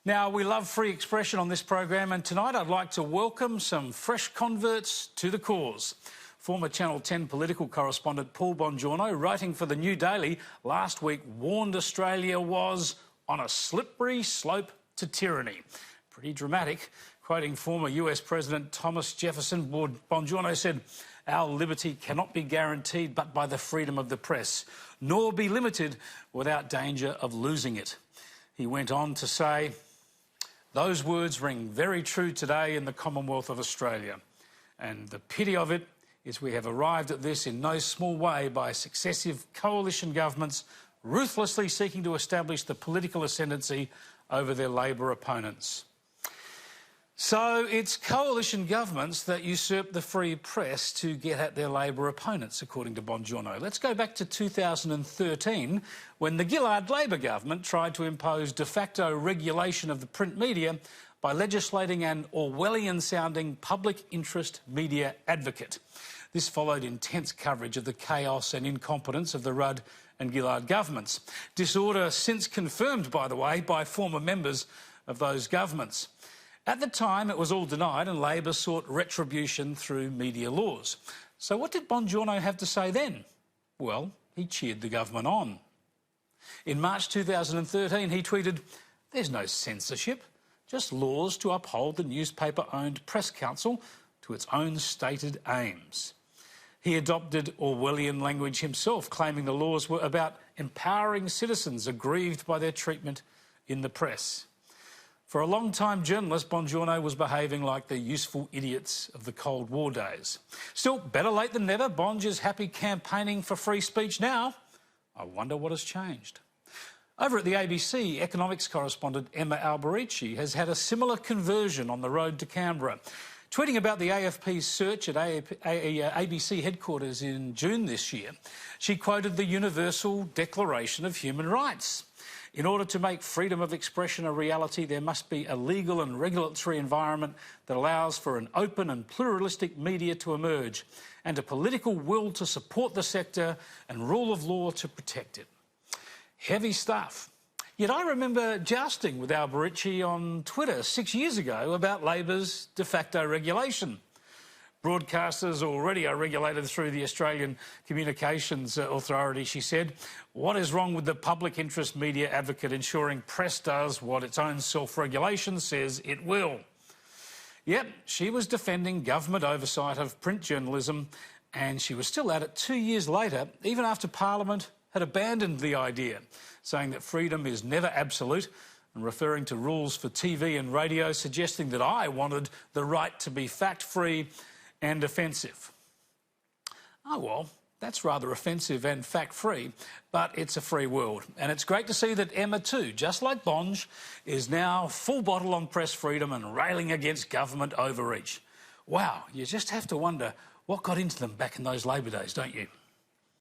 Now, we love free expression on this program, and tonight I'd like to welcome some fresh converts to the cause. Former Channel 10 political correspondent Paul Bongiorno, writing for the New Daily, last week warned Australia was on a slippery slope to tyranny. Pretty dramatic. Quoting former US President Thomas Jefferson, Bongiorno said, "Our liberty cannot be guaranteed but by the freedom of the press, nor be limited without danger of losing it." He went on to say, "Those words ring very true today in the Commonwealth of Australia. And the pity of it is we have arrived at this in no small way by successive coalition governments ruthlessly seeking to establish the political ascendancy over their Labor opponents." So it's coalition governments that usurp the free press to get at their Labor opponents, according to Bongiorno. Let's go back to 2013, when the Gillard Labor government tried to impose de facto regulation of the print media by legislating an Orwellian-sounding public interest media advocate. This followed intense coverage of the chaos and incompetence of the Rudd and Gillard governments. Disorder since confirmed, by the way, by former members of those governments. At the time, it was all denied and Labor sought retribution through media laws. So what did Bongiorno have to say then? Well, he cheered the government on. In March 2013, he tweeted, "There's no censorship, just laws to uphold the newspaper-owned Press Council to its own stated aims." He adopted Orwellian language himself, claiming the laws were about empowering citizens aggrieved by their treatment in the press. For a long-time journalist, Bongiorno was behaving like the useful idiots of the Cold War days. Still, better late than never, Bonge is happy campaigning for free speech now. I wonder what has changed. Over at the ABC, economics correspondent Emma Alberici has had a similar conversion on the road to Canberra. Tweeting about the AFP's search at ABC headquarters in June this year, she quoted the Universal Declaration of Human Rights. "In order to make freedom of expression a reality, there must be a legal and regulatory environment that allows for an open and pluralistic media to emerge, and a political will to support the sector and rule of law to protect it." Heavy stuff. Yet I remember jousting with Alberici on Twitter 6 years ago about Labor's de facto regulation. Broadcasters already are regulated through the Australian Communications Authority, she said. What is wrong with the public interest media advocate ensuring press does what its own self-regulation says it will? Yep, she was defending government oversight of print journalism, and she was still at it 2 years later, even after Parliament had abandoned the idea, saying that freedom is never absolute, and referring to rules for TV and radio, suggesting that I wanted the right to be fact-free and offensive. Oh, well, that's rather offensive and fact-free, but it's a free world. And it's great to see that Emma too, just like Bonge, is now full bottle on press freedom and railing against government overreach. Wow, you just have to wonder what got into them back in those Labor days, don't you?